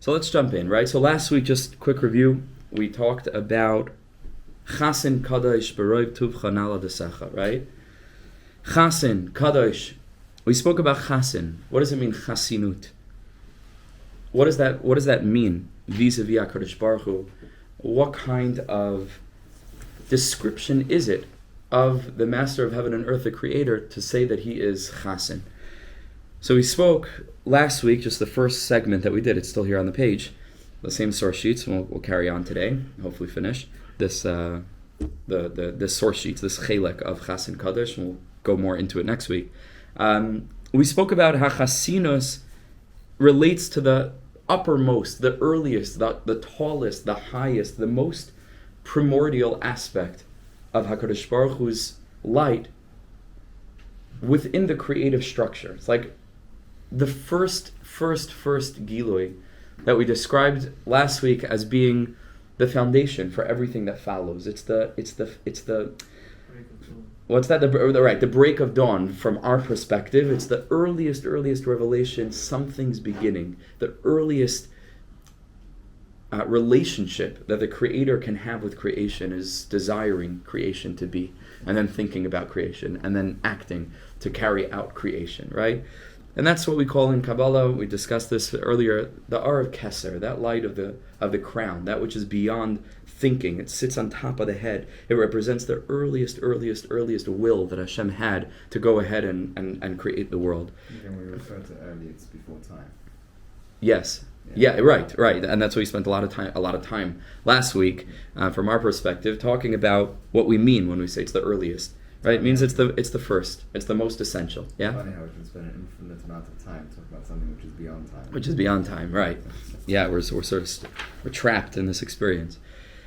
So let's jump in, right? So last week, just quick review, we talked about Chasin Kadosh B'Roiv Tuv Chanala Desecha, right? Chasin, Kadosh. We spoke about Chasin. What does it mean, Chasinut? What does that mean vis-a-vis HaKadosh Baruch Hu? What kind of description is it of the Master of Heaven and Earth, the Creator, to say that He is Chasin? So we spoke last week, just the first segment that we did. It's still here on the page, the same source sheets, and we'll carry on today. Hopefully, finish this the source sheets, this chelek of Chasin Kadosh, and we'll go more into it next week. We spoke about how Chasinus relates to the uppermost, the earliest, the tallest, the highest, the most primordial aspect of HaKadosh Baruch Hu's light within the creative structure. It's like the first Gilui that we described last week as being the foundation for everything that follows. It's the what's that? The break of dawn from our perspective. It's the earliest revelation. Something's beginning. The earliest relationship that the Creator can have with creation is desiring creation to be, and then thinking about creation, and then acting to carry out creation, right? And that's what we call in Kabbalah, we discussed this earlier, the Ar of Keser, that light of the crown, that which is beyond thinking. It sits on top of the head. It represents the earliest will that Hashem had to go ahead and create the world. When we refer to early, it's before time. Yes. Yeah, right, and that's why we spent a lot of time last week, from our perspective, talking about what we mean when we say it's the earliest. Right, it means it's the first, it's the most essential. Yeah. It's funny how we can spend an infinite amount of time talking about something which is beyond time. Which is beyond time, right? Yeah, we're trapped in this experience,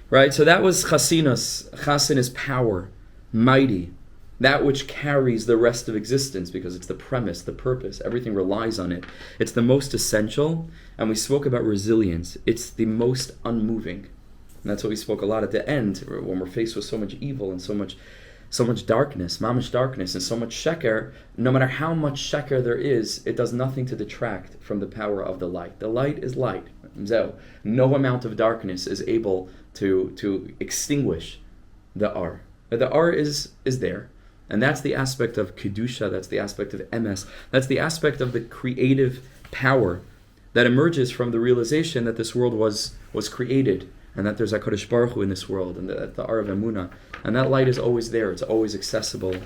right? So that was Chasinus. Chasin is power, mighty, that which carries the rest of existence, because it's the premise, the purpose, everything relies on it. It's the most essential, and we spoke about resilience. It's the most unmoving, and that's what we spoke a lot at the end, when we're faced with so much evil and so much darkness, mamish darkness, and so much sheker. No matter how much sheker there is, it does nothing to detract from the power of the light. The light is light. No amount of darkness is able to extinguish the Ar. The Ar is there. And that's the aspect of Kedusha, that's the aspect of Emes, that's the aspect of the creative power that emerges from the realization that this world was created, and that there's HaKadosh Baruch Hu in this world, and the Ar of Emunah. And that light is always there, it's always accessible,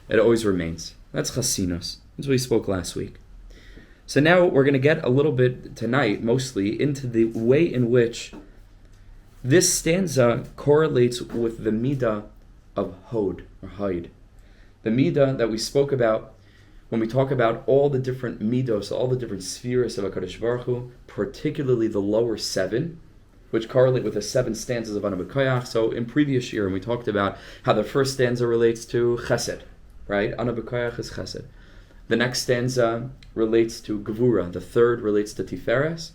it always remains. That's Chasinus. That's what we spoke last week. So now we're going to get a little bit tonight, mostly, into the way in which this stanza correlates with the Midah of Hod, or Hod. The Midah that we spoke about when we talk about all the different Midos, all the different spheres of HaKadosh Baruch Hu, particularly the lower 7, which correlate with the 7 stanzas of Ana B'Koyach. So in previous year, we talked about how the first stanza relates to Chesed, right? Ana B'Koyach is Chesed. The next stanza relates to Gevura. The third relates to Tiferes.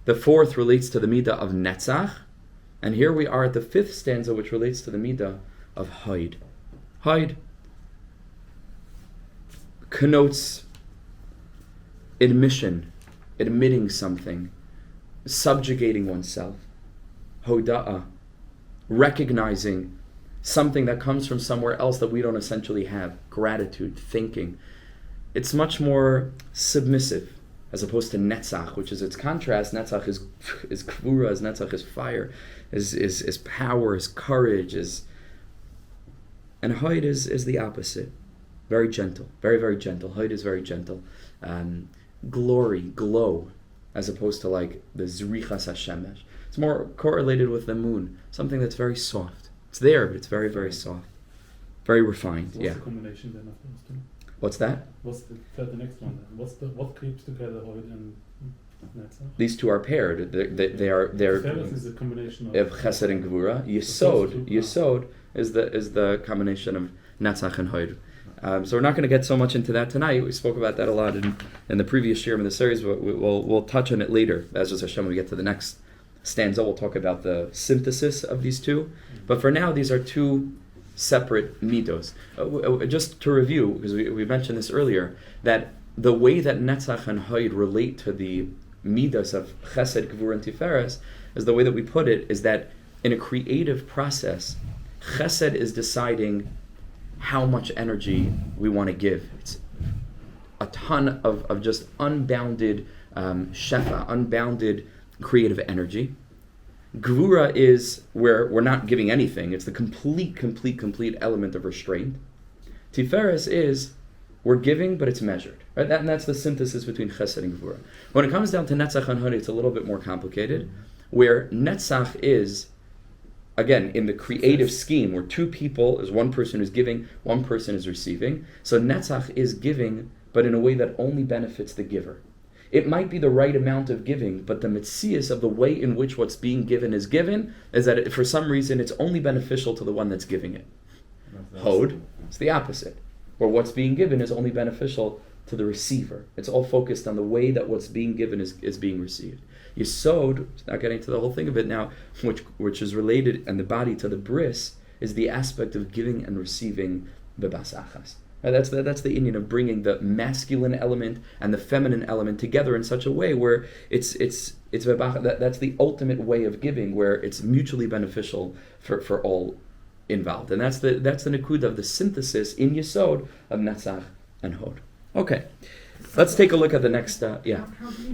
The fourth relates to the Midah of Netzach. And here we are at the 5th stanza, which relates to the Midah of Hod. Hod connotes admitting something, subjugating oneself. Hoda'ah, recognizing something that comes from somewhere else that we don't essentially have. Gratitude, thinking. It's much more submissive, as opposed to Netzach, which is its contrast. Netzach is Gvura, Netzach is fire, is power, is courage, and Hod is the opposite. Very gentle, very, very gentle. Hod is very gentle. Glory, glow, as opposed to like the Zrichas HaShemesh. It's more correlated with the moon, something that's very soft. It's there, but it's very, very soft. Very refined, What's the combination then of those two? What's that? What's the next one then? What keeps together Hod and Netzach? These two are paired. They're Tiferes is a combination of Chesed and Gevura. Yesod is the combination of Netzach and Hod. So we're not going to get so much into that tonight. We spoke about that a lot in the previous year in the series, but we'll touch on it later. As Hashem, when we get to the next stanza, we'll talk about the synthesis of these two. But for now, these are two separate midos. Just to review, because we mentioned this earlier, that the way that Netzach and Hod relate to the midas of chesed, gvura, and tiferes, is the way that we put it, is that in a creative process, chesed is deciding how much energy we want to give. It's a ton of just unbounded shefa, unbounded creative energy. Gvura is where we're not giving anything. It's the complete element of restraint. Tiferes is we're giving, but it's measured. Right? And that's the synthesis between chesed and gvura. When it comes down to netzach and hod, it's a little bit more complicated, where netzach is, again, in the creative scheme, where two people, is one person who's giving, one person is receiving. So netzach is giving, but in a way that only benefits the giver. It might be the right amount of giving, but the metzius of the way in which what's being given is that for some reason it's only beneficial to the one that's giving it. Hod, it's the opposite, where what's being given is only beneficial to the receiver. It's all focused on the way that what's being given is being received. Yesod, not getting to the whole thing of it now, which is related in the body to the bris, is the aspect of giving and receiving bebas achas. That's the Indian of bringing the masculine element and the feminine element together in such a way where that's the ultimate way of giving, where it's mutually beneficial for all involved, and that's the nekuda of the synthesis in Yesod of Netzach and Hod. Okay, let's take a look at the next. How do you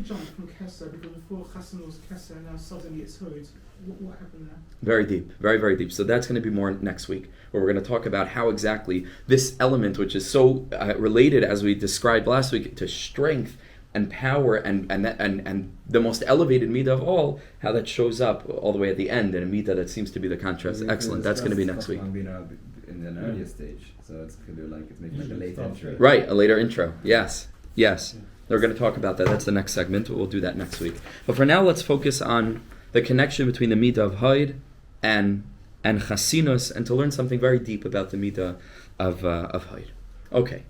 jump from Keser? Because before Chasin was Keser, and now suddenly it's Hod. What happened there? Very deep, very deep. So that's going to be more next week, where we're going to talk about how exactly this element, which is so related, as we described last week, to strength and power and the most elevated midah of all, how that shows up all the way at the end in a midah that seems to be the contrast. Excellent. That's going to be next week. In an earlier stage, so it's kind of like it's making like a late intro. Right, a later intro. Yes. They're going to talk about that. That's the next segment. We'll do that next week. But for now, let's focus on the connection between the midah of Hod and Chasinus, and to learn something very deep about the midah of Hod. Okay,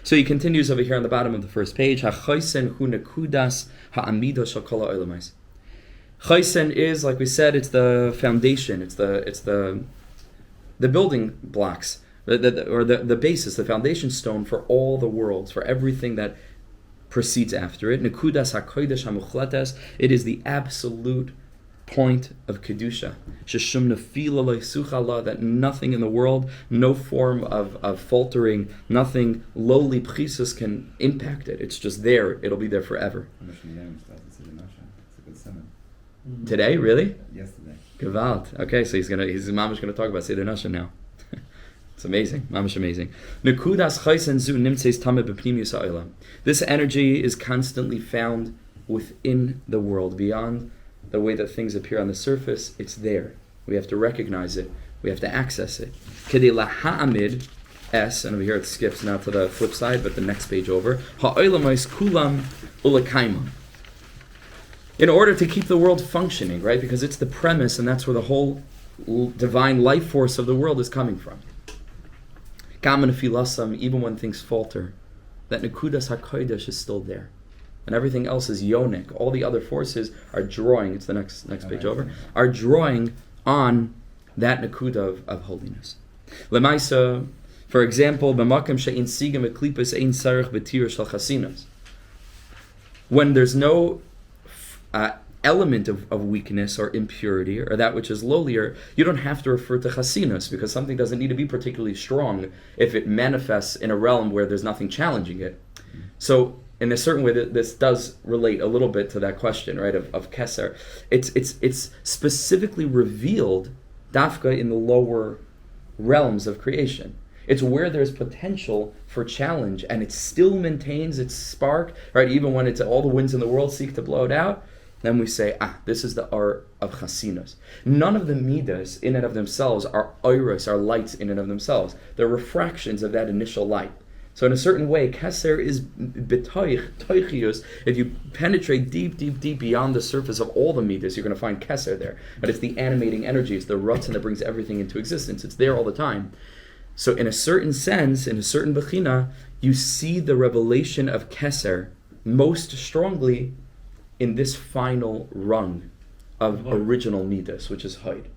so he continues over here on the bottom of the first page. HaChaisen hu nekudas ha'amidah shel kol ha'olamais. Chaisen is, like we said, it's the foundation. It's the building blocks, or the basis, the foundation stone for all the worlds, for everything that proceeds after it. Nekudas ha'kodesh ha'muchletes. It is the absolute point of kedusha, that nothing in the world, no form of faltering, nothing lowly prisus can impact it. It's just there. It'll be there forever. Today, really? Yesterday. Gewalt. Okay, so he's mamash gonna talk about Seder Nasha now. It's amazing, mamash amazing. Nekudas chaisen zu nimtzeis tameh b'pnimius ha'olam. This energy is constantly found within the world, beyond the way that things appear on the surface. It's there. We have to recognize it. We have to access it. Kedei laha'amid es, and over here it skips now to the flip side, but the next page over. Ha'olamais kulam ulakaimam. In order to keep the world functioning, right? Because it's the premise, and that's where the whole divine life force of the world is coming from. Kamen filasam, even when things falter, that nekudas hakodesh is still there. And everything else is yonik. All the other forces are drawing, it's the next page over, are drawing on that nekuda of holiness. Lemaisa, for example, b'makam she'in sigam eklipus ein sarich b'tir shel chasinus. When there's no element of weakness or impurity, or that which is lowlier, you don't have to refer to chasinus, because something doesn't need to be particularly strong if it manifests in a realm where there's nothing challenging it. So, in a certain way, this does relate a little bit to that question, right, of Keser. It's specifically revealed dafka in the lower realms of creation. It's where there's potential for challenge, and it still maintains its spark, right, even when it's all the winds in the world seek to blow it out. Then we say, this is the art of Chasinus. None of the midas in and of themselves are oiros, are lights in and of themselves. They're refractions of that initial light. So in a certain way, Keser is toichius. If you penetrate deep beyond the surface of all the midas, you're going to find Keser there. But it's the animating energy, it's the rutzin that brings everything into existence. It's there all the time. So in a certain sense, in a certain bechina, you see the revelation of Keser most strongly in this final rung of original midas, which is Hod.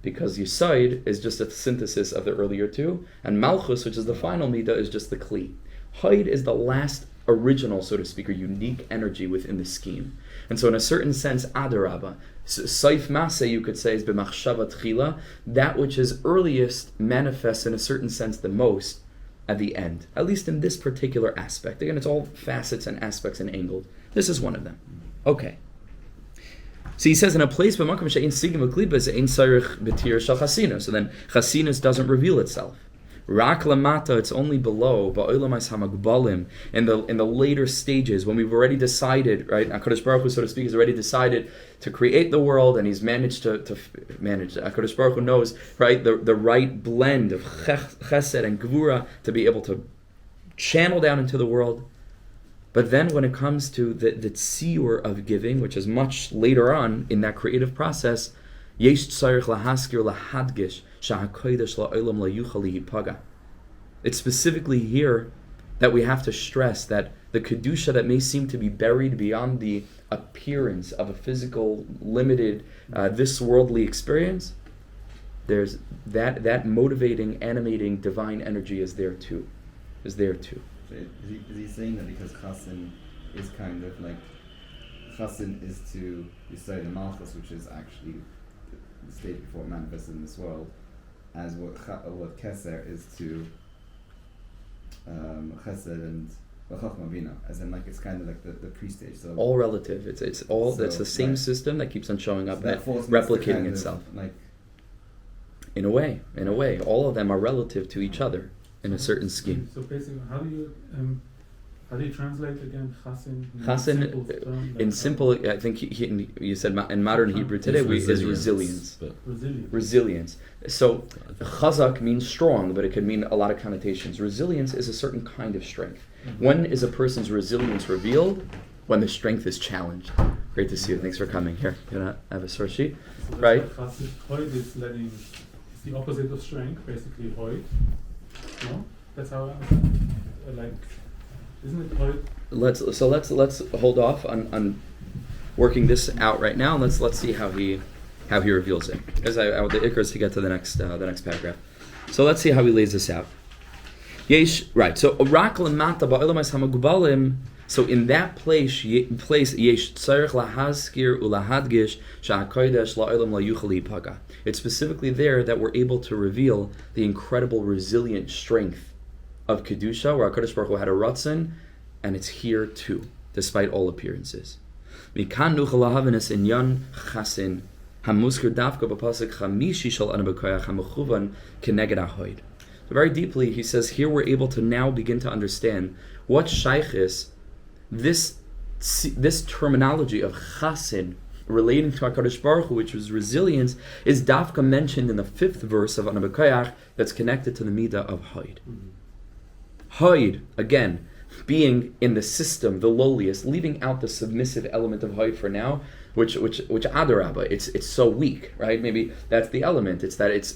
Because Yesod is just a synthesis of the earlier two, and Malchus, which is the final midah, is just the Kli. Hod is the last original, so to speak, or unique energy within the scheme. And so in a certain sense, Adarabba, Saif Mase, you could say, is b'machshava tchila, that which is earliest manifests in a certain sense the most at the end, at least in this particular aspect. Again, it's all facets and aspects and angles. This is one of them. Okay. So he says in a place, so then Chasinus doesn't reveal itself. Rak lamata, it's only below, in the later stages, when we've already decided, right? HaKadosh Baruch Hu, so to speak, has already decided to create the world, and he's managed to manage. HaKadosh Baruch Hu knows, right, the right blend of chesed and gvura to be able to channel down into the world. But then when it comes to the shiur of giving, which is much later on in that creative process, yesh tzarich lahaskir lahadgish shahakodesh la'olam la'yuchal lihipaga. It's specifically here that we have to stress that the kedusha that may seem to be buried beyond the appearance of a physical, limited, this worldly experience, there's that motivating, animating divine energy is there too. So is he saying that because Chasin is kind of like, Chasin is to recite the Malchus, which is actually the state before it manifested in this world, as what Keser is to Chesed and Chachma Bina, as in like it's kind of like the pre-stage. So all relative. It's all so, that's the same right. system that keeps on showing up, So that and falls replicating kind of, itself. like, In a way, all of them are relative to each other in a certain scheme. So basically, how do you translate again Chasin? Chasin, in simple, I think you said in modern Hebrew today, is resilience. Resilience. So chazak means strong, but it could mean a lot of connotations. Resilience is a certain kind of strength. Mm-hmm. When is a person's resilience revealed? When the strength is challenged. Great to see you. Thanks for coming. Here, you want to have a source sheet? So Right. Chasin, Hod is letting, it's the opposite of strength, basically Hod. No? That's how I understand it. Like, isn't it Hod? Let's hold off on working this out right now. Let's see how he reveals it. Because the ikar is to get to the next paragraph. So let's see how he lays this out. Yesh, right. So rak lemata ba'olamais hamagubalim. So in that place yesh tzarich lahazkir ulahadgish sha'hakodesh la'olam la'yuchal lihipaga. It's specifically there that we're able to reveal the incredible resilient strength of kedusha, where HaKadosh Baruch Hu had a ratzon, and it's here too, despite all appearances. Mikan nuchal lahavenes inyan chasin hamuskir davka b'pasuk chamishi shal anu b'koyach hamechuvan keneged ahoid. So very deeply, he says here we're able to now begin to understand what shaychis this terminology of chasin relating to HaKadosh Baruch Hu, which was resilience, is dafka mentioned in the 5th verse of Anu B'Koyach that's connected to the midah of Hod. Hod, again, being in the system, the lowliest, leaving out the submissive element of Hod for now, which Adarabba, it's so weak, right? Maybe that's the element. It's that it's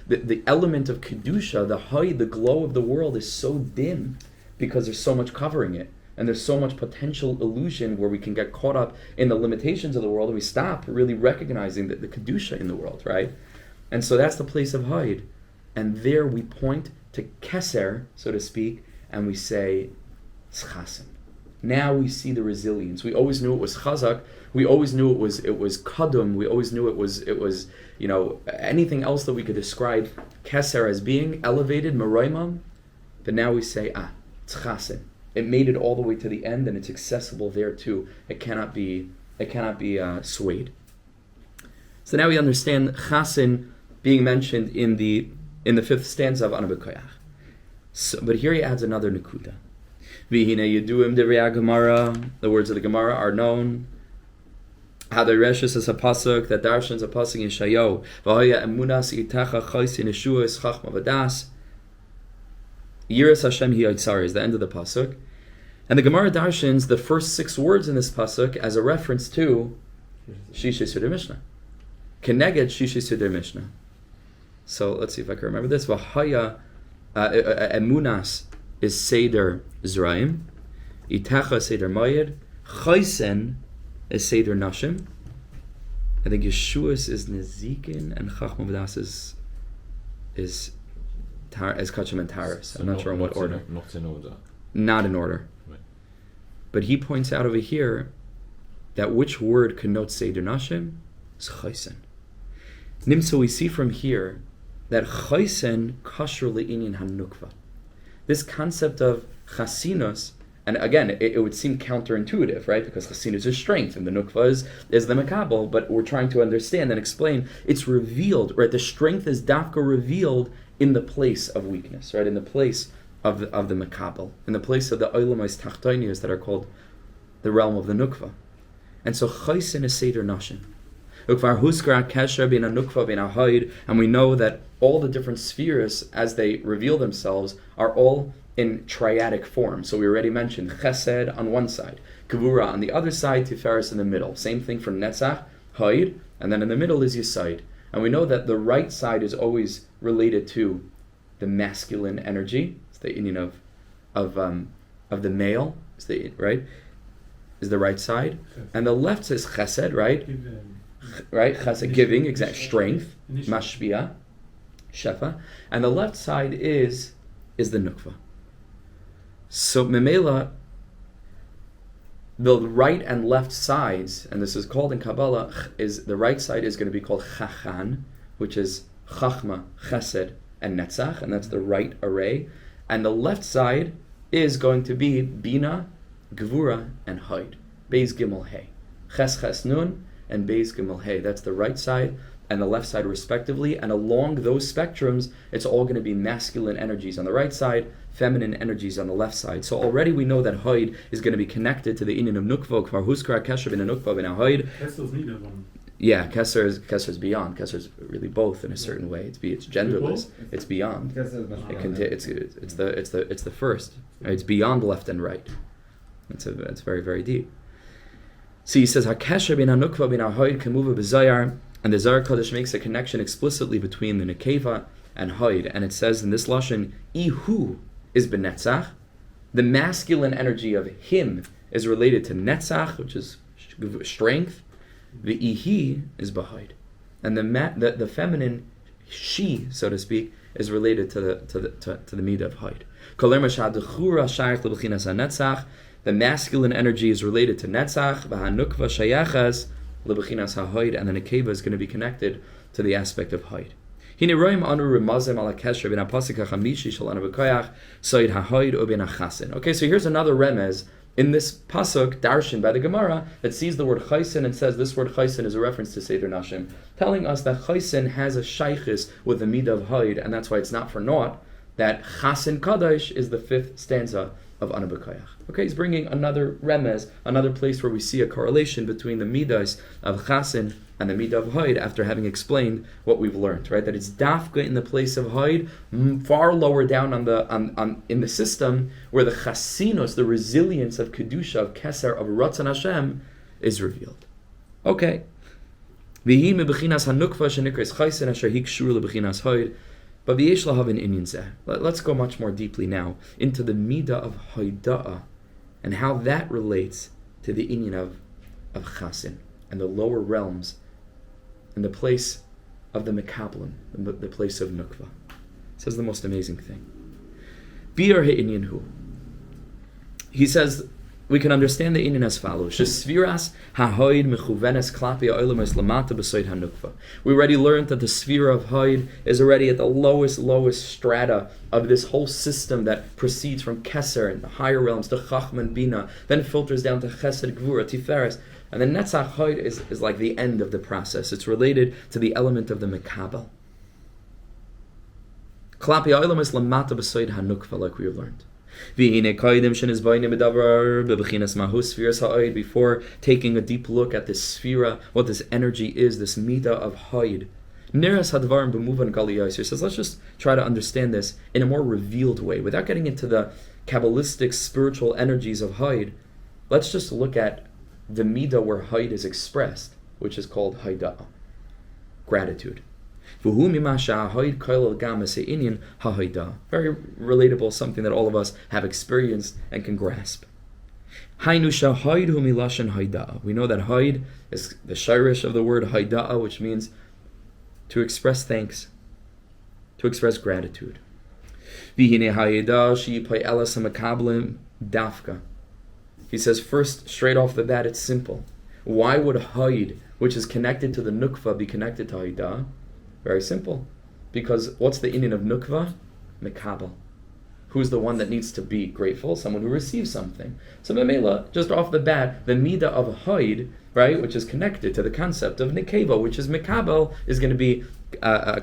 the element of Kedusha, the Hod, the glow of the world is so dim because there's so much covering it. And there's so much potential illusion where we can get caught up in the limitations of the world and we stop really recognizing the Kedusha in the world, right? And so that's the place of Hod. And there we point to Keser, so to speak, and we say, Chasin. Now we see the resilience. We always knew it was Chazak. We always knew it was Kadum. We always knew it was anything else that we could describe Keser as being elevated, Maraimam. But now we say, it's Chasin. It made it all the way to the end, and it's accessible there too. It cannot be swayed. So now we understand Chasin being mentioned in the 5th stanza of Anu B'Koyach. So, but here he adds another nekuda. V'hine yeduim de'reya Gemara. The words of the Gemara are known. Hadareshus is a pasuk that darshans a pasuk in Shayo. V'hoya emunas itecha chaysin Yeshua is chachma v'das. Yiras Hashem hi yitzar is the end of the pasuk, and the Gemara darshans the first 6 words in this pasuk as a reference to Shishay Seder Mishnah, Keneged Shishay Seder Mishnah. So let's see if I can remember this. V'haya emunas is Seder Zraim, Itecha Seder Mayed, Chaysen is Seder Nashim. I think Yeshuas is Nezikin and Chachma V'das is as Kachim and Taras. I'm not sure in what order. Not in order. Not in order. Right. But he points out over here that which word connotes Seder Nashim is Chasen. So we see from here that Chasen kasher le'inyan hanukva. This concept of Chasinus, and again, it would seem counterintuitive, right? Because Chasinus is strength, and the Nukva is the Makabel, but we're trying to understand and explain, it's revealed, right? The strength is dafka revealed in the place of weakness, right? In the place of the Makabel, in the place of the Olamais Tachtonias that are called the realm of the Nukva. And so Chaisen is Seder Nashim. And we know that all the different spheres, as they reveal themselves, are all in triadic form. So we already mentioned Chesed on one side, Gevura on the other side, Tiferes in the middle. Same thing for Netzach, Hod, and then in the middle is Yesod. And we know that the right side is always related to the masculine energy. It's the Indian of the male. Is the right side, and the left says Chesed, right? Right, Chesed, giving, exact strength, Mashpia, Shefa, and the left side is the Nukva. So Memela, the right and left sides, and this is called in Kabbalah, is the right side is going to be called Chachan, which is Chachma, Chesed, and Netzach, and that's the right array, and the left side is going to be Bina, Gevura, and Hod. Beis Gimel Hey. Ches Ches Nun and Beis Gimel Hey. That's the right side and the left side respectively, and along those spectrums, it's all going to be masculine energies on the right side, feminine energies on the left side. So already we know that Hod is going to be connected to the Inyan of Nukva, Kvar Huskar, Kesher, Bina Nukva, Bina Hod. Kesser's needed one. Yeah, Kesser's beyond. Kesser's really both in a certain way. It's genderless. It's beyond. It's the first. Right? It's beyond left and right. It's very, very deep. So he says, HaKesher bin HaNukva bin HaHod kemuva b'Zayar, and the Zohar Kodesh makes a connection explicitly between the Nekeva and Hod, and it says in this Lashon, Ihu is b'Netzach, the masculine energy of him is related to Netzach, which is strength, the Ihi is b'Hod, and the feminine she, so to speak, is related to the Midah of Hod. The masculine energy is related to Netzach, v'hanukva shayachas lebechinas ha'Hod, and the Nekeva is going to be connected to the aspect of Hod. Hine roim anu remazim ala kesher bin ha'pasuk ha'chamishi shel anu b'koyach soid ha'Hod u bin ha'chasin. Okay, so here's another remez in this pasuk darshan by the Gemara that sees the word chaysin and says this word chaysin is a reference to Seder Nashim, telling us that chaysin has a shaychis with the midah of Hod, and that's why it's not for naught that chasin kadosh is the fifth stanza of Anu B'Koyach. Okay, he's bringing another remez, another place where we see a correlation between the midas of Chasin and the midah of Hod after having explained what we've learned, right? That it's dafka in the place of Hod, far lower down in the system where the Chasinus, the resilience of Kedusha, of Keser, of Ratzon Hashem, is revealed. Okay. V'hi me'bechinas hanukva shenikres Chasin asher hikshur le'bechinas Hod. But let's go much more deeply now into the midah of Hoda'ah and how that relates to the inyan of Chasin and the lower realms and the place of the Mekablim, the place of Nukva. It says the most amazing thing. Biur ha'inyan hu. He says we can understand the inyan as follows: Sefirah ha'Hod mechuvenes klapi ha'olamas lamata b'soid hanukva. We already learned that the sefirah of Hod is already at the lowest strata of this whole system that proceeds from Keser and the higher realms to Chachma and Bina, then filters down to Chesed, Gvura, Tiferes, and then Netzach Hod is like the end of the process. It's related to the element of the Mekabel. Klapi ha'olamas lamata b'soid hanukva, like we have learned. Before taking a deep look at this sefirah, what this energy is, this midah of Hod, says, let's just try to understand this in a more revealed way, without getting into the Kabbalistic spiritual energies of Hod. Let's just look at the midah where Hod is expressed, which is called Hoda'ah, gratitude. Very relatable, something that all of us have experienced and can grasp. We know that Hod is the shirish of the word Hoda'ah, which means to express thanks, to express gratitude. He says, first, straight off the bat, it's simple. Why would Hod, which is connected to the Nukva, be connected to Hoda'ah? Very simple. Because what's the inyan of Nukva? Mekabel. Who's the one that needs to be grateful? Someone who receives something. So Memela, just off the bat, the midah of Hod, right, which is connected to the concept of Nekeva, which is Mekabel, is going to be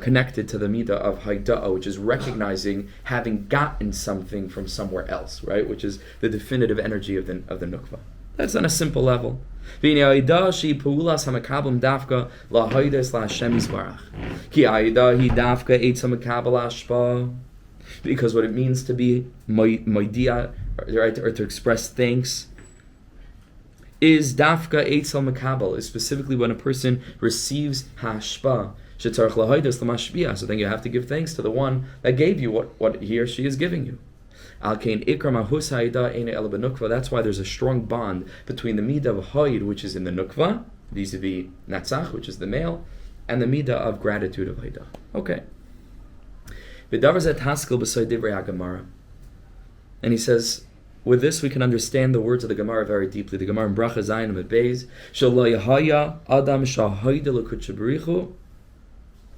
connected to the midah of Hoda'ah, which is recognizing having gotten something from somewhere else, right, which is the definitive energy of the Nukva. That's on a simple level. Because what it means to be moidia, right, or to express thanks, is dafka eitzel makabel, is specifically when a person receives hashpa. So then you have to give thanks to the one that gave you what he or she is giving you. That's why there's a strong bond between the midah of Hod, which is in the nukva, vis-a-vis natzach, which is the male, and the midah of gratitude of Hoda'ah. Okay. And he says, with this we can understand the words of the Gemara very deeply. The Gemara in Bracha Zayin Amud Beis,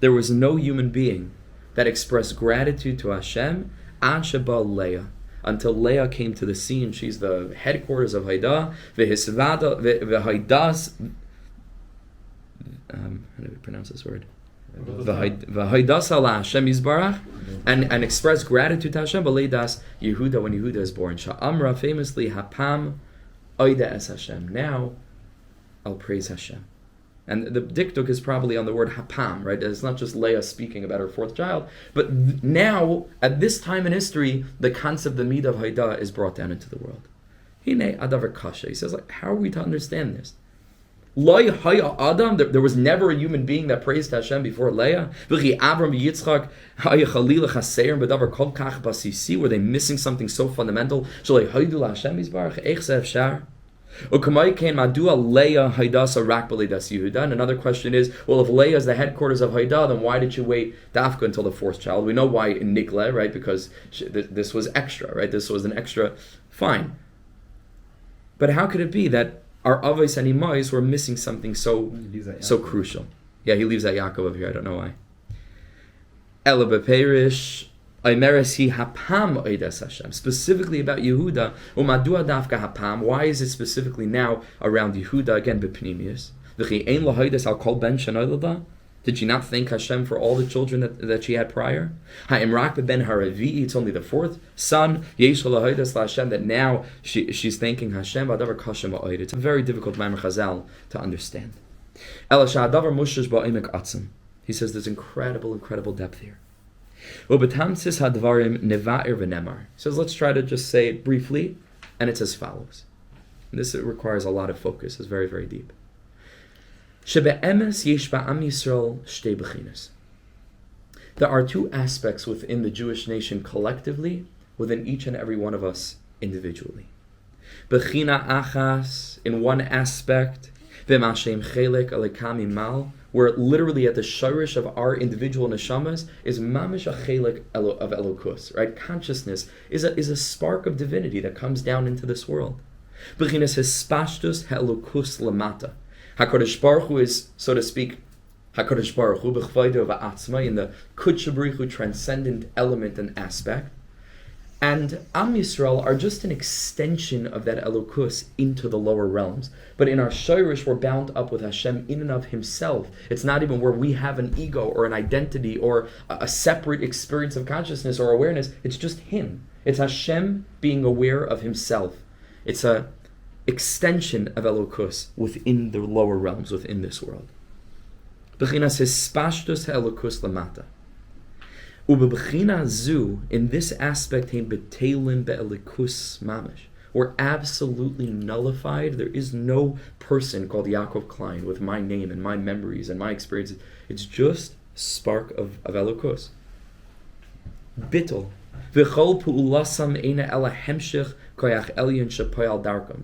there was no human being that expressed gratitude to Hashem until Leah came to the scene. She's the headquarters of Hoda'ah. How do we pronounce this word? And express gratitude to Hashem. Yehuda, when Yehuda is born, Sha'amra, famously, Hapam Oida es Hashem. Now I'll praise Hashem. And the diktuk is probably on the word Hapam, right? It's not just Leah speaking about her fourth child, but now, at this time in history, the concept, the midah of Hoda'ah, is brought down into the world. Hine adavar kasha. He says, like, how are we to understand this? Loi haya Adam, there was never a human being that praised Hashem before Leah. V'chi Avram v'Yitzchak haya Chalila chaseir b'davar kol kach basisi. Were they missing something so fundamental? Shalei haidu laHashem yisbarach eich ze'efshar. Ukamai kain madua Leah haidasa rak b'leidas Yehuda. And another question is, well, if Leah is the headquarters of Hoda'ah, then why did you wait dafka until the fourth child? We know why in Nikle, right? Because this was extra, right? This was an extra. Fine. But how could it be that our avos and imais were missing something so crucial? Yeah, he leaves out Yaakov over here. I don't know why. Ela beperish Aimeres hi hapam oides Hashem. Specifically about Yehuda. Umadua dafka hapam. Why is it specifically now around Yehuda? Again, bepnimius. V'chi ein lo hoides al kol ben shenoilada. Did she not thank Hashem for all the children that she had prior? Ha'imrak ben haravi. It's only the fourth son. Yesh lo hoides la Hashem. That now she's thanking Hashem. Ba'davar kashem ba'oid. It's a very difficult Maimer Chazal to understand. Ela sha'adavar mushash ba'imek atzim. He says there's incredible depth here. He says, let's try to just say it briefly, and it's as follows. And this requires a lot of focus. It's very, very deep. There are two aspects within the Jewish nation collectively, within each and every one of us individually. Bechina achas, in one aspect, where literally at the shirish of our individual neshamas is mamish a chelik of elokus, right? Consciousness is a spark of divinity that comes down into this world. B'chinas hispashtus ha'elokus lamata. HaKadosh Baruch Hu is, so to speak, HaKadosh Baruch Hu b'chvaydo va'atzma, in the Kudsha Baruch Hu transcendent element and aspect. And Am Yisrael are just an extension of that Elokus into the lower realms. But in our Shirish, we're bound up with Hashem in and of Himself. It's not even where we have an ego or an identity or a separate experience of consciousness or awareness. It's just Him. It's Hashem being aware of Himself. It's an extension of Elokus within the lower realms, within this world. B'chinas hispashtus ha'elokus lamata. In this aspect, we're absolutely nullified. There is no person called Yaakov Klein with my name and my memories and my experiences. It's just spark of Elokus. Bittul.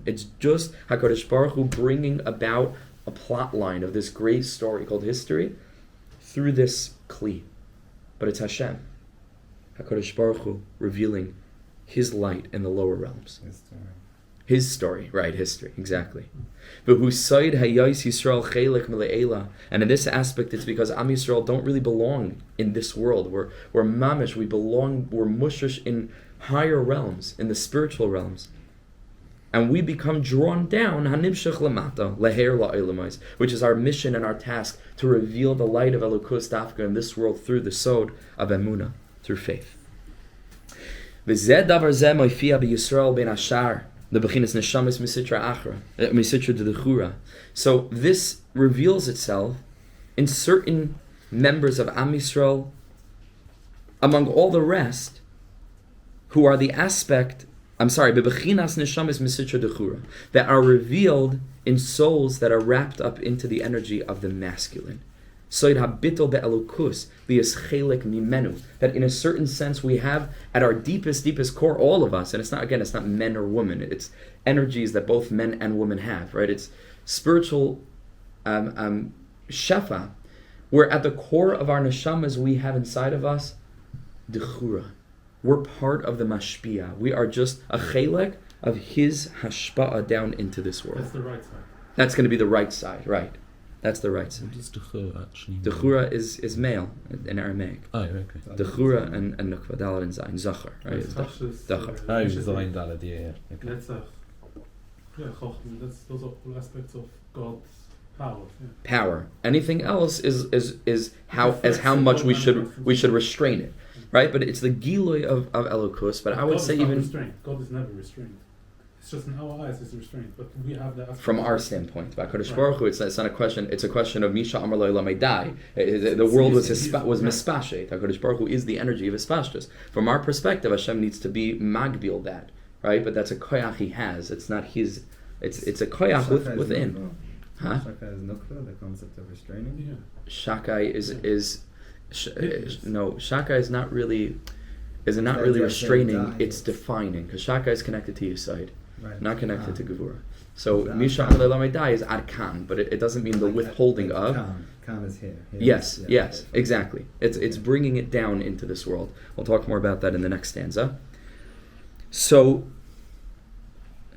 It's just HaKadosh Baruch Hu bringing about a plot line of this great story called history through this Kli. But it's Hashem, HaKadosh Baruch Hu, revealing His light in the lower realms. His story, right? History, exactly. And in this aspect, it's because Am Yisrael don't really belong in this world. We're mamish. We belong. We're mushish in higher realms, in the spiritual realms, and we become drawn down. Hanimshach lamata leher la'olamais, which is our mission and our task to reveal the light of Elokus Dafka in this world through the sod of Emunah, through faith. V'zeh davar zeh moifia b'Yisrael ben Ashar. The bechinas neshamis misitra achra, misitra dedechura. So this reveals itself in certain members of Am Yisrael, among all the rest, who are the aspect. Bebechinas neshamis misitra dechura, that are revealed in souls that are wrapped up into the energy of the masculine. Soid habitol be'elukus li'eschelek mimenu. That in a certain sense we have at our deepest core, all of us, and it's not men or women, it's energies that both men and women have, right? It's spiritual shefa, where at the core of our neshamas we have inside of us dechura. We're part of the mashpia. We are just a chelek of his hashpa'ah down into this world. That's the right side. That's going to be the right side, right? That's the right side. What does Dechura actually mean? Dechura is male in Aramaic. Oh, okay. Dechura and Nukva, Dalet and Zayin, Zachar, right? It's Dachar. Oh, Zayin Dalet, yeah. Okay. That's Chochmah. Those are all aspects of God's power. Yeah. Power. Anything else is how much we should restrain it, right? But it's the Giloy of Elokus. But I would say even God is never restrained. It's just in our eyes it's restrained, but we have that from our standpoint. By Kodesh Baruch Hu, it's not a question. It's a question of Misha Amar Lo Lamedai. The world was mispashet. Kodesh Baruch Hu is the energy of hispashtus. From our perspective, Hashem needs to be magbil that, right? But that's a koyach he has. It's not his. It's a koyach within. Huh? Shakai is nukva, the concept of restraining. Yeah. Shakai Shakai is not really restraining. It's defining, because Shakai is connected to your side. Right. Not connected to Gevura. So Misha Amar Lo Lamedai is Arkan, but it doesn't mean the withholding of. Kan is here. Yes, exactly. It's bringing it down into this world. We'll talk more about that in the next stanza. So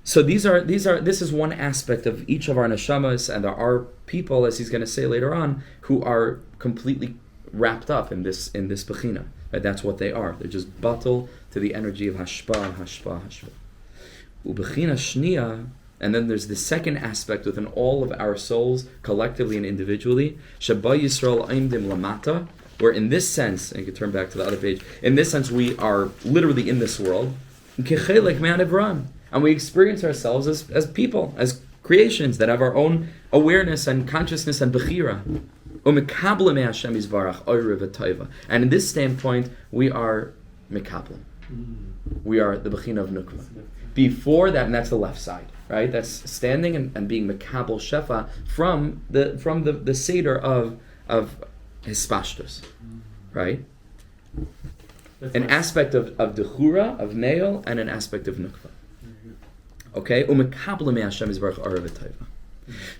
this is one aspect of each of our neshamas, and there are people, as he's going to say later on, who are completely wrapped up in this bechina. Right? That's what they are. They're just batal to the energy of hashpa. Ubechina shnia, and then there's the second aspect within all of our souls, collectively and individually, Sheba Yisrael Aimdim Lamata, where in this sense, and you can turn back to the other page, in this sense we are literally in this world, and we experience ourselves as people, as creations that have our own awareness and consciousness and bechira. And in this standpoint, we are mekablim. We are the bechina of nukva. Before that, and that's the left side, right? That's standing and being mekabel shefa from the seder of hispashtus, right? An aspect of dechura, of male, and an aspect of nukva. Okay? Umekabel me Hashem yisbarach arav v'tayva.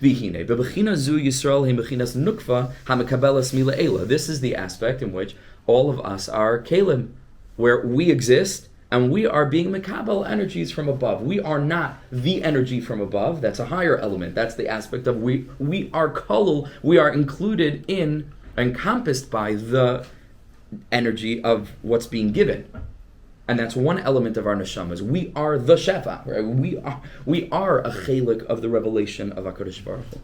V'hine, bebechina zu Yisrael hem bechinas nukva hamekabelas milaela. This is the aspect in which all of us are kalim, where we exist and we are being mekabel energies from above. We are not the energy from above. That's a higher element. That's the aspect of we are kolul. We are included in, encompassed by the energy of what's being given. And that's one element of our neshamas. We are the shefa. Right? We are a chelik of the revelation of HaKadosh Baruch Hu.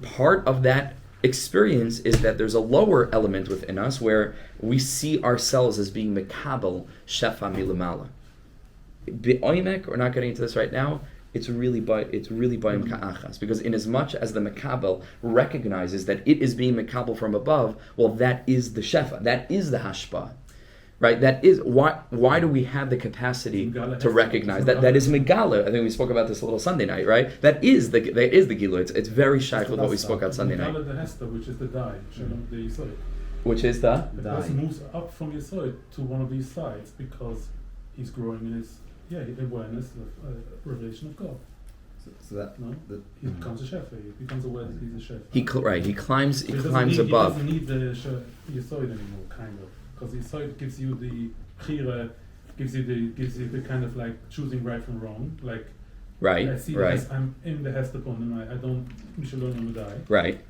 Part of that experience is that there's a lower element within us where we see ourselves as being mekabel shefa milamala. Be'oimek, we're not getting into this right now. It's really by ka'achas, because in as much as the mekabel recognizes that it is being mekabel from above, well, that is the shefa. That is the hashpa. Right, that is why do we have the capacity to recognize that? That is megala. I think we spoke about this a little Sunday night, right? That is the gilu. It's very shaykh with what we spoke about Sunday night. The hester, which is the dye, the yesod. Which is the person moves up from yesod to one of these sides because he's growing in his awareness of revelation of God. So that he becomes a shefa. He becomes aware that he's a shefa. He climbs above. He doesn't need the yesod anymore, kind of. Because the side gives you the chira, gives you the kind of like choosing right from wrong, like Right, I see right. that I'm in the Hester Kundam, I don't Mishalon Amudai. Right.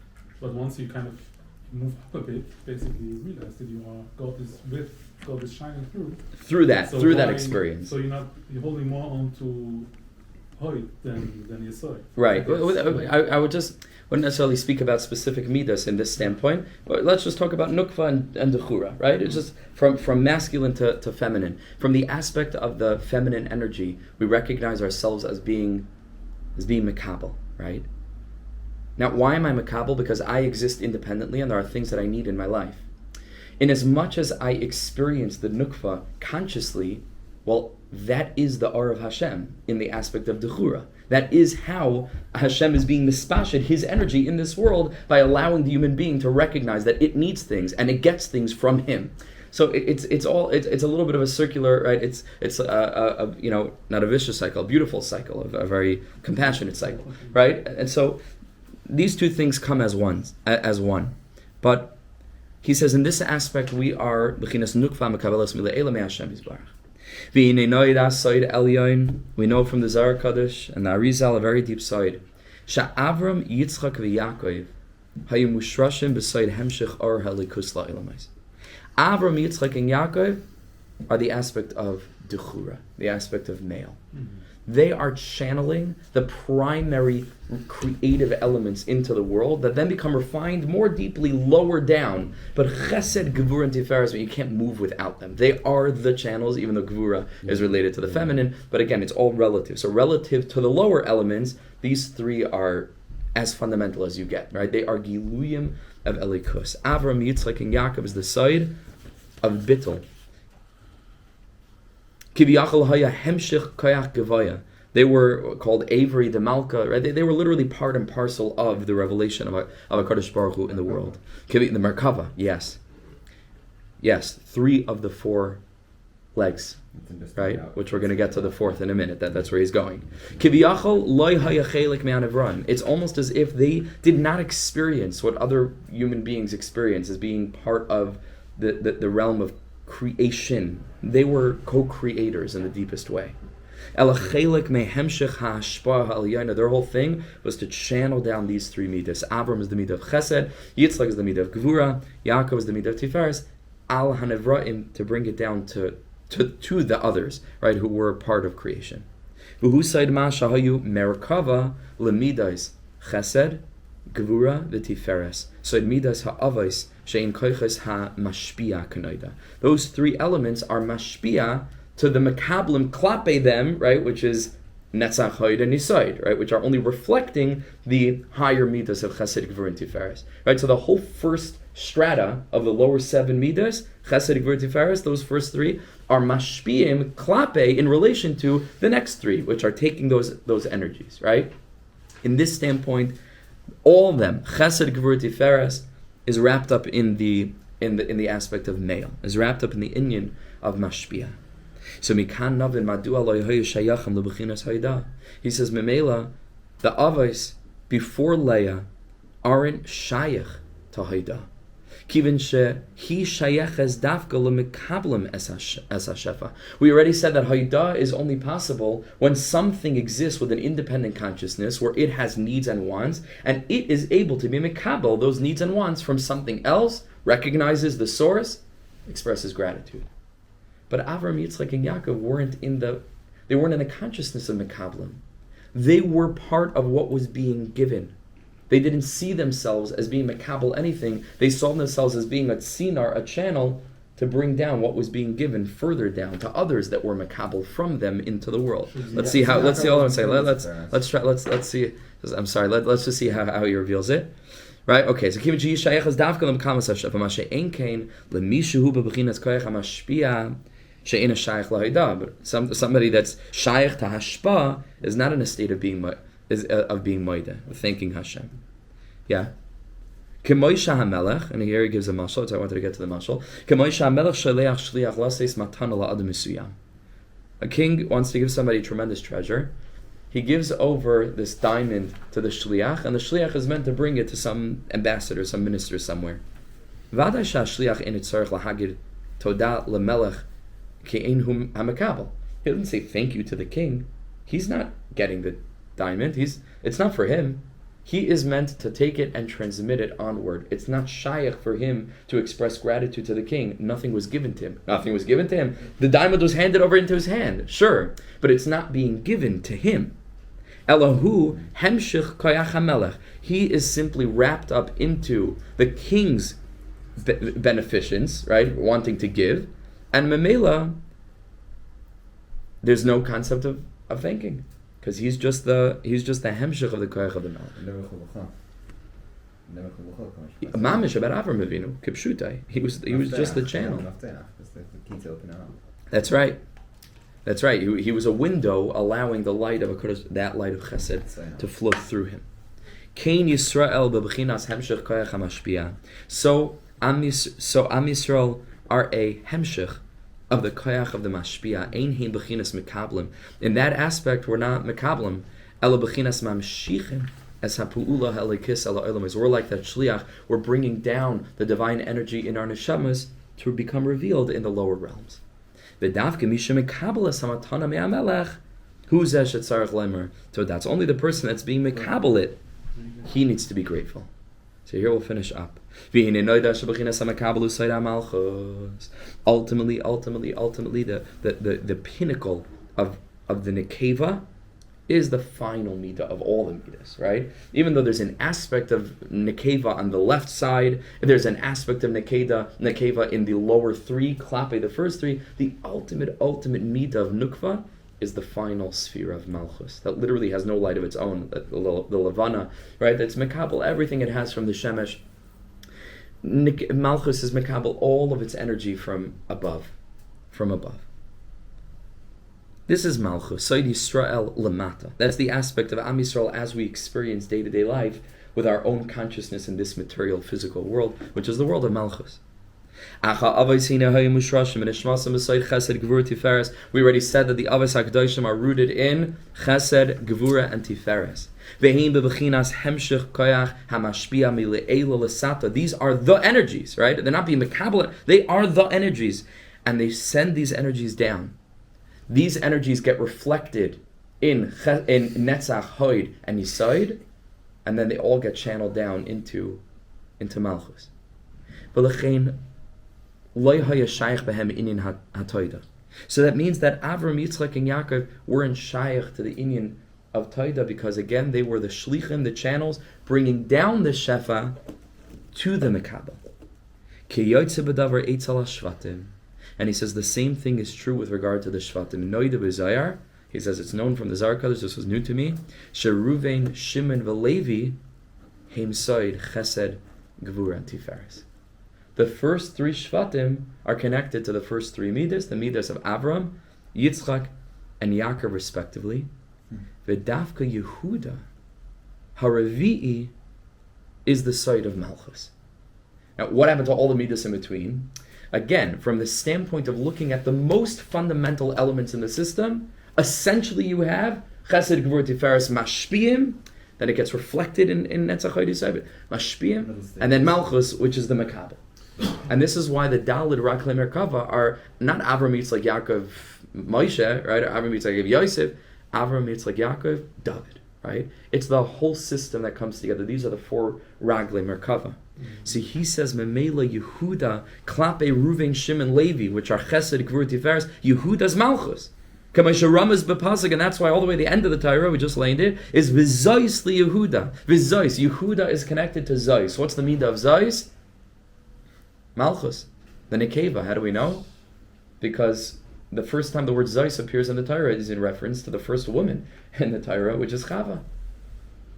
But once you kind of move up a bit, basically you realize that you are, God is shining through. Through that why- experience. So you're holding more on to Hoyt than your soy. Right. I wouldn't necessarily speak about specific midas in this standpoint, but let's just talk about nukva and dechura, right? It's just from masculine to feminine. From the aspect of the feminine energy, we recognize ourselves as being makabel, right? Now, why am I makabel? Because I exist independently and there are things that I need in my life. In as much as I experience the nukva consciously, well, that is the ar of Hashem in the aspect of dechura. That is how Hashem is being mispashed, his energy in this world, by allowing the human being to recognize that it needs things and it gets things from him. So it's a little bit of a circular, right? It's a not a vicious cycle, a beautiful cycle, a very compassionate cycle, right? And so these two things come as one. But he says in this aspect we are b'chinas nukva mekabelas mile'ela me'Hashem yisbarach. We know from the Zohar Kadosh and the Arizal a very deep side. Avram, Yitzchak, v'Yaakov hayu mushrashim b'side hemshich or halikus la'ilamais. Avram, Yitzchak, and Yaakov are the aspect of dechura, the aspect of male. Mm-hmm. They are channeling the primary creative elements into the world that then become refined more deeply lower down. But chesed, gevura, and tiferes, you can't move without them. They are the channels, even though gevura is related to the feminine. But again, it's all relative. So relative to the lower elements, these three are as fundamental as you get, right? They are giluyim of elikus. Avram, Yitzchak, and Yaakov is the side of bittul. Kiviyachal haya hemshich koyach gevaya. They were called Avery the Malka, right? They were literally part and parcel of the revelation of a Kadosh Baruch Hu in the world. The Merkava, yes, 3 of the 4 legs, right? Which we're going to get to the 4th in a minute. That's where he's going. Kiviyachal loy haya chelik me'an Evron. It's almost as if they did not experience what other human beings experience as being part of the realm of creation. They were co-creators in the deepest way. Their whole thing was to channel down these 3 midas. Avram is the midah of chesed, Yitzchak is the midah of gevura, Yaakov is the midah of tiferes, al hanevraim, to bring it down to the others, right, who were part of creation. V'hu said ma shahayu merkava lemidas chesed, gevura, v'tiferes. So midas ha'avos shein koiches ha-mashpia kanoida. Those 3 elements are mashpia to the makablim klape them, right, which is netzach, hod, and nisaid, right, which are only reflecting the higher midas of chesed, gevura, and tiferes, right. So the whole first strata of the lower 7 midas, chesed, gevura, tiferes, those first 3 are mashpiim klape in relation to the next 3, which are taking those energies, right. In this standpoint, all of them, chesed, gevura, tiferes, is wrapped up in the aspect of male, is wrapped up in the inyan of mashpia. So mikan navin madua lo yehoyu shayachim lebechinas Hoda'ah. He says memela, the avos before Leah aren't shayach to Hoda'ah. Kivin she he shayeches dafka lemekablim es hashefa. We already said that Hoda'ah is only possible when something exists with an independent consciousness where it has needs and wants, and it is able to be mekabel those needs and wants from something else, recognizes the source, expresses gratitude. But Avram, Yitzchak, and Yaakov weren't in the consciousness of Mekablim. They were part of what was being given. They didn't see themselves as being Mekabel anything. They saw themselves as being a tzinar, a channel, to bring down what was being given further down to others that were Mekabel from them into the world. Let's see all I want to say. Let's see. I'm sorry. Let's just see how he reveals it. Right? Okay. So somebody that's shaykh to hashpa is not in a state of being moide, of thanking Hashem. Yeah. Kemoisha hamelech, and here he gives a mashal, so I wanted to get to the mashal. Kemoisha hamelech shaleach shliach laseis matana la'adam misuyam. A king wants to give somebody tremendous treasure. He gives over this diamond to the shliach, and the shliach is meant to bring it to some ambassador, some minister somewhere. V'aday shashliach ein tzarich lahagid toda lemelech ke'einhum hamakabel. He doesn't say thank you to the king. He's not getting the diamond. It's not for him. He is meant to take it and transmit it onward. It's not shaykh for him to express gratitude to the king. Nothing was given to him. Nothing was given to him. The diamond was handed over into his hand, sure, but it's not being given to him. Elahu hemshich koyach hamelech. He is simply wrapped up into the king's beneficence, right? Wanting to give, and memela, there's no concept of thanking. Because he's just the hemshich of the koyach of the melech. Mamish about Avram Avinu, kipshutai. He was just the channel. That's right. That's right. He was a window allowing the light of that light of Chesed to flow through him. Kain Yisrael bebechinas hemshich koyach hamashpia. So Am Yisrael are a hemshich of the koyach of the mashpia. Ein hein bechinas mekablim. In that aspect, we're not mekablim. Ela bechinas mamshichim as hapuula helikis ela olamis. We're like that shliach. We're bringing down the divine energy in our neshamas to become revealed in the lower realms. V'davke mishem mekabel es hamatana me'amelech. Who's eshet tzarich lemer? So that's only the person that's being mekabel it. He needs to be grateful. So here we'll finish up. Ultimately, the pinnacle of the nekeva is the final midah of all the midas, right? Even though there's an aspect of nekeva on the left side, there's an aspect of nekeva in the lower three, klape, the first three, the ultimate midah of nukva is the final sefirah of Malchus that literally has no light of its own, the Levana, right? That's mekabel everything it has from the Shemesh. Malchus is mekabel all of its energy from above. This is Malchus, Soid Yisrael Lamata. That's the aspect of Am Yisrael as we experience day-to-day life with our own consciousness in this material, physical world, which is the world of Malchus. We already said that the Avos HaKadoshim are rooted in Chesed, Gevura, and Tiferes. These are the energies, right? They're not being mekabel, they are the energies. And they send these energies down. These energies get reflected in Netzach, Hod, and Yisod, and then they all get channeled down into Malchus. So that means that Avram, Yitzchak, and Yaakov weren't shaykh to the inyan of Toida because again they were the shlichim, the channels, bringing down the shefa to the mekabel. And he says the same thing is true with regard to the shvatim. He says it's known from the Zohar Kodesh. This was new to me. Sheruvain, Shimon, v'Levi, heim soid, Chesed, Gevura, and Tiferes. The first three Shvatim are connected to the first three Midas, the Midas of Avram, Yitzchak, and Yaakov respectively. V'davka Yehuda, Haravi'i, is the side of Malchus. Now, what happened to all the Midas in between? Again, from the standpoint of looking at the most fundamental elements in the system, essentially you have Chesed, Gevura, Tiferes, Mashpiyim, then it gets reflected in Netzach, Hod, Yisod, Mashpiyim, and then Malchus, which is the Mekabel. And this is why the Daled Raklei Merkava are not Avram Yitzchak Yaakov Moshe, right? Or Avram Yitzchak Yosef, Avram Yitzchak Yaakov David, right? It's the whole system that comes together. These are the four Raglei Merkava. So he says, Memela Yehuda, Klape Ruvain Shimon Levi, which are Chesed, Gevura, Tiferes, Yehuda's Malchus. Kamasharamas bepasuk, and that's why all the way to the end of the Torah we just laid it is V'Zois li Yehuda. V'Zois, Yehuda is connected to Zois. What's the midah of Zois? Malchus, the Nekeva. How do we know? Because the first time the word Zois appears in the Torah is in reference to the first woman in the Torah, which is Chava.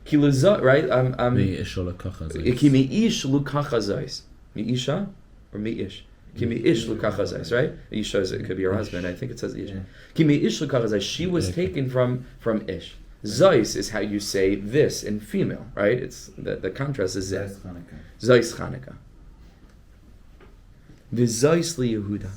Right? Ki me'ish lukacha Zois. Me'isha or me'ish? Ki me'ish lukacha Zois, right? Isha, it could be her husband. I think it says Ish. Ki me'ish lukacha Zois. She was taken from Ish. Zois is how you say this in female, right? It's the contrast is Zeh. Zois Chanukah. V'Zois li Yehuda.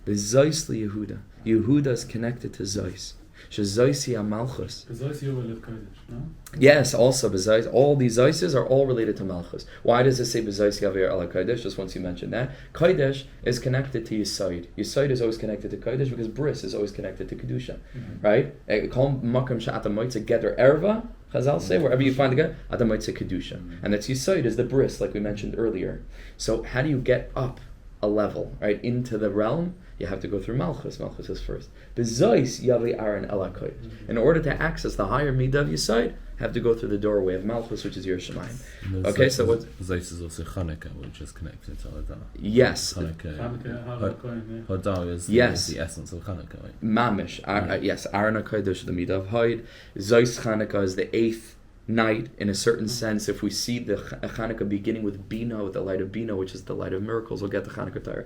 V'Zois li Yehuda. Yehuda is connected to Zois. Shezoisi HaMalchus. Bezois Yehuda Lev Kodesh, no? Yes, also Bezois. All these Zoises are all related to Malchus. Why does it say Bezois Yaver Ala Kodesh? Just once you mentioned that. Kodesh is connected to Yisoid. Yisoid is always connected to Kodesh because Bris is always connected to Kedusha. Right? Kol Makam Sha'ata Moitza Geder Erva, Chazal say, wherever you find the Geder, Ata Moitza Kedusha. And that's Yisoid is the Bris, like we mentioned earlier. So how do you get up a level, right, into the realm? You have to go through Malchus. Malchus is first. Bezois Yavi Aaron Ala Kodesh. In order to access the higher Midah of Yisoid, have to go through the doorway of Malchus, which is Yerushalayim. Okay, so what? Zeus is also Hanukkah, which is connected to Hoda'ah. Yes. Hoda'ah is Yes. the essence of Hanukkah, right? Mamish. Yes, Aaron HaKodesh, the Midah of Hod. Zeus Chanukah is the 8th night, in a certain sense. If we see the Chanukah beginning with Bina, with the light of Bina, which is the light of miracles, we'll get the Chanukah Torah.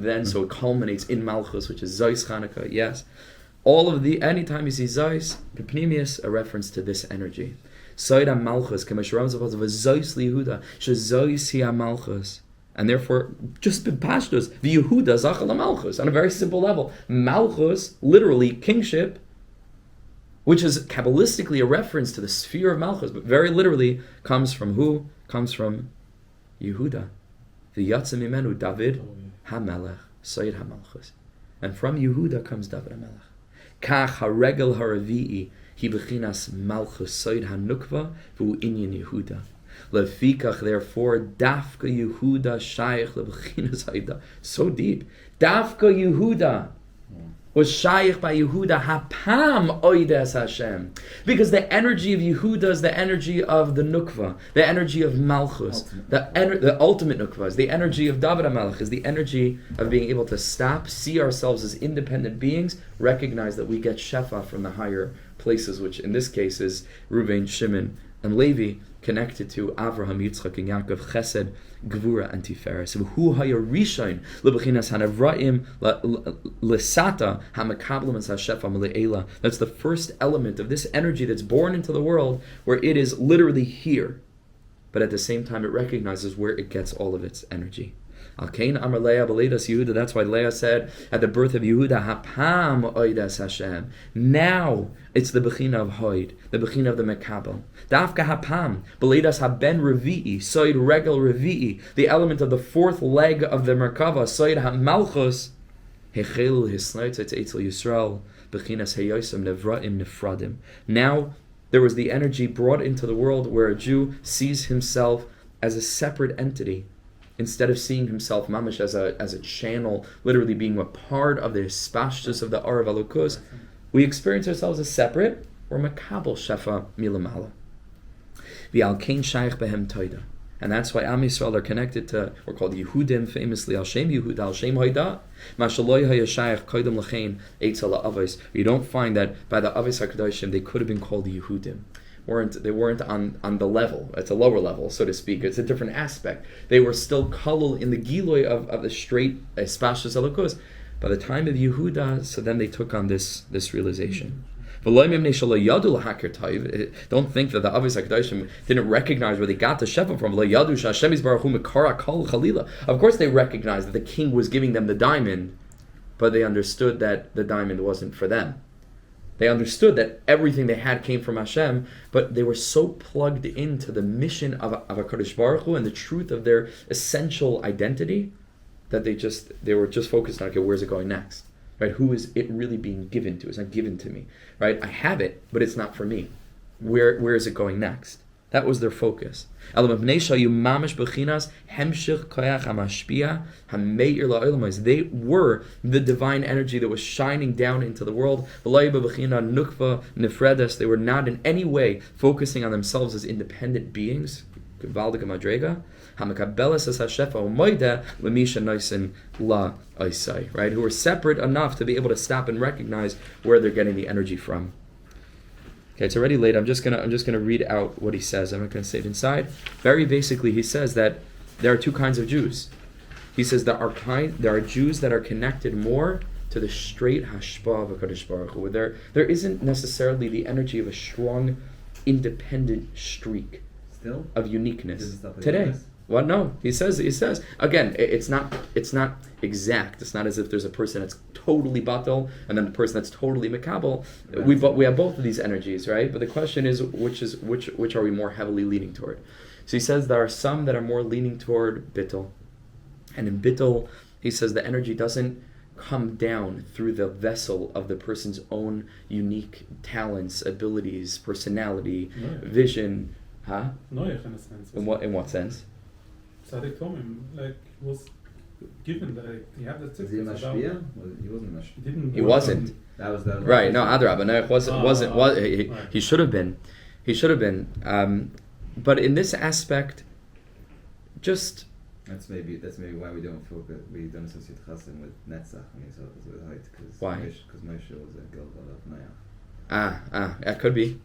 Then, so it culminates in Malchus, which is Zeus Chanukah, yes. All of the, anytime you see Zeus, Pepnimius, a reference to this energy. Soida Malchus, Kamesharam Zavaz of Zeus Yehuda, Shezois Hi Malchus. And therefore, just Pashtus, the Yehuda Zachal Malchus, on a very simple level. Malchus, literally kingship, which is Kabbalistically a reference to the sefirah of Malchus, but very literally comes from who? Comes from Yehuda. The Yatzim Imenu, David HaMelech, Soid HaMalchus. And from Yehuda comes David HaMelech. Kach haregel haravi'i hi bechinas malchus soid hanukva v'hu inyan Yehuda. Lefikach, therefore, dafka Yehuda shaykh lebechinas haida. So deep. Dafka Yehuda was shaykh by Yehuda hapam oides Hashem. Because the energy of Yehuda is the energy of the nukva, the energy of Malchus, the ultimate nukva is the energy of David HaMelech, is the energy of being able to stop, see ourselves as independent beings, recognize that we get shefa from the higher places, which in this case is Reuven, Shimon, and Levi, connected to Avraham, Yitzchak, and Yaakov, Chesed, Gvura, and Tiferes. Who haya rishain lebechinas hanavraim lesata hamakablam and sashefa mele'ela. That's the first element of this energy that's born into the world, where it is literally here, but at the same time it recognizes where it gets all of its energy. Alkein Amar Leah B'leidas Yehuda. That's why Leah said at the birth of Yehuda, Hapam Oidas Hashem. Now it's the Bechina of Hod, the Bechina of the Mekabel. Dafka Hapam B'leidas Haben Revi'i, Soid Regel Revi'i, the element of the fourth leg of the Merkava, Soid HaMalchus, Hechelu Hisnaitzet Eitzel Yisrael, Bechinas Heyosim Nevraim Nefradim. Now there was the energy brought into the world where a Jew sees himself as a separate entity, instead of seeing himself mamish as a channel, literally being a part of the hispashtus of the Arav Elokus, we experience ourselves as separate, or makabel shefa milamala. V'alkein shaykh behem toida. And that's why Am Yisrael are connected to, we're called Yehudim, famously Al Shem Yehuda, Al Shem Hoida, Mashaloi Haya Shaykh Koidem Lachain Eitzel Avos. You don't find that by the Avos HaKadoshim they could have been called Yehudim. They weren't on the level. It's a lower level, so to speak. It's a different aspect. They were still kalul in the giloy of the straight espashas elokos. By the time of Yehuda, so then they took on this realization. Don't think that the Avos HaKadoshim didn't recognize where they got the shefa from. Of course they recognized that the king was giving them the diamond, but they understood that the diamond wasn't for them. They understood that everything they had came from Hashem, but they were so plugged into the mission of HaKadosh Baruch Hu and the truth of their essential identity that they were just focused on, okay, where's it going next? Right? Who is it really being given to? It's not given to me. Right? I have it, but it's not for me. Where is it going next? That was their focus. They were the divine energy that was shining down into the world. They were not in any way focusing on themselves as independent beings. Right? Who were separate enough to be able to stop and recognize where they're getting the energy from. Okay, it's already late. I'm just gonna read out what he says. I'm not gonna say it inside. Very basically, he says that there are two kinds of Jews. He says there are Jews that are connected more to the straight hashpah of HaKadosh Baruch Hu, where there isn't necessarily the energy of a strong, independent streak Still? of uniqueness. Does it stop at Today. US? What? No, he says again. It's not exact. It's not as if there's a person that's totally batal and then the person that's totally makabel. Right. We have both of these energies, right? But the question is, which are we more heavily leaning toward? So he says there are some that are more leaning toward bittul, and in bittul, he says the energy doesn't come down through the vessel of the person's own unique talents, abilities, personality, vision. Huh? Neuech in a sense. In what sense? Tzaddik Tomim, like, was given, like, he had the Was he a tzidkus about- mashpia? He wasn't a mashpia. He didn't. He work wasn't. on- That was that. Right? No, Adrab. Noach wasn't. Right. He should have been. He should have been. But in this aspect, just That's maybe why we don't associate Chasin with Netzach when you saw it with height. Why? Because Moshe was a Gilgal of Noach. It could be.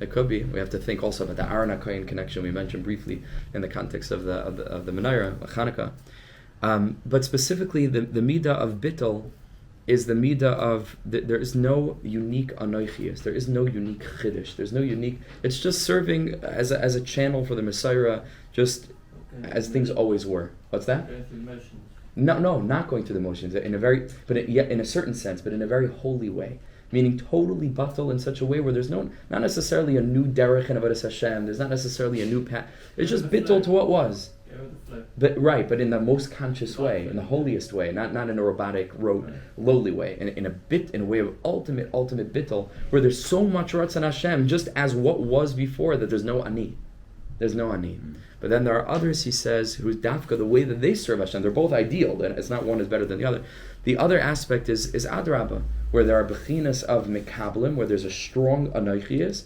It could be. We have to think also about the Aaron HaKohen connection we mentioned briefly in the context of the Menorah, Chanukah. But specifically, the midah of bittul is the midah of there is no unique anoichias. There is no unique chiddush. There's no unique. It's just serving as a channel for the Messiah, just as things always were. What's that? No, not going through the motions in a certain sense, but in a very holy way. Meaning totally batal in such a way where there's not necessarily a new derech in Avodas Hashem. There's not necessarily a new path. It's just bittul to what was. But in the most conscious way, in the holiest way, not in a robotic, lowly way, in a way of ultimate bittul, where there's so much Ratzon Hashem, just as what was before, that there's no ani. There's no ani. But then there are others, he says, who's dafka, the way that they serve Hashem, they're both ideal, and it's not one is better than the other. The other aspect is adrabah, where there are bechinas of mekablim, where there's a strong anoichias,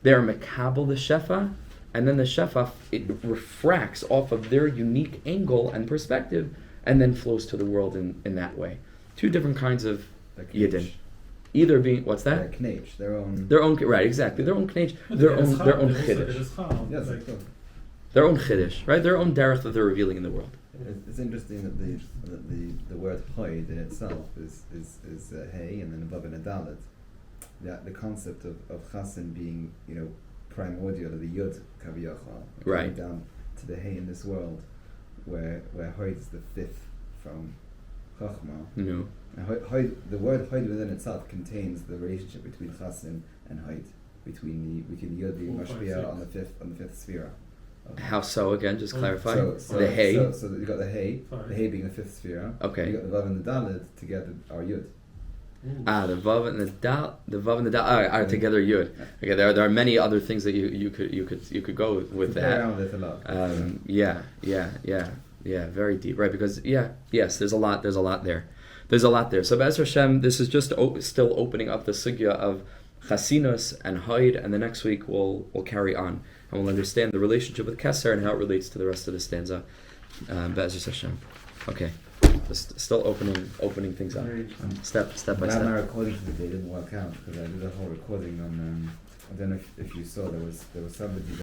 they are mekabel the shefa, and then the shefa, it refracts off of their unique angle and perspective, and then flows to the world in that way. Two different kinds of Like yidden. Either being, what's that? Knech, their own, right, exactly. Their own knech, But their own there's chiddush. chal, yes, like, of course. Their own chiddush, right? Their own derech that they're revealing in the world. It's interesting that the word hoid in itself is hey, and then above in a dalet. The concept of chasin being primordial, the yud kaviyachal, Right. down to the hey in this world, where hoid is the fifth from chachma. No. And the word hoid within itself contains the relationship between chasin and hoid, between the yud being 4.6. mashpia on the fifth sefirah. How so? Again, just clarify. So The hay. So you got the hay, Sorry. the hay being the fifth sefirah. Okay. You got the vav and the daled together are yud. Ooh. The vav and the dal are together yud. Okay, there are many other things that you could go with Play that. around with it a lot. Yeah, very deep, right? Because yes, there's a lot there. So Be'ez Hashem, this is just still opening up the sugya of Chasinus and Hod, and the next week we'll carry on and we'll understand the relationship with Keser and how it relates to the rest of the stanza. Be'ez Hashem. Okay, just still opening things up, step by My step. recording today didn't work out because I did a whole recording on. I don't know if you saw there was somebody.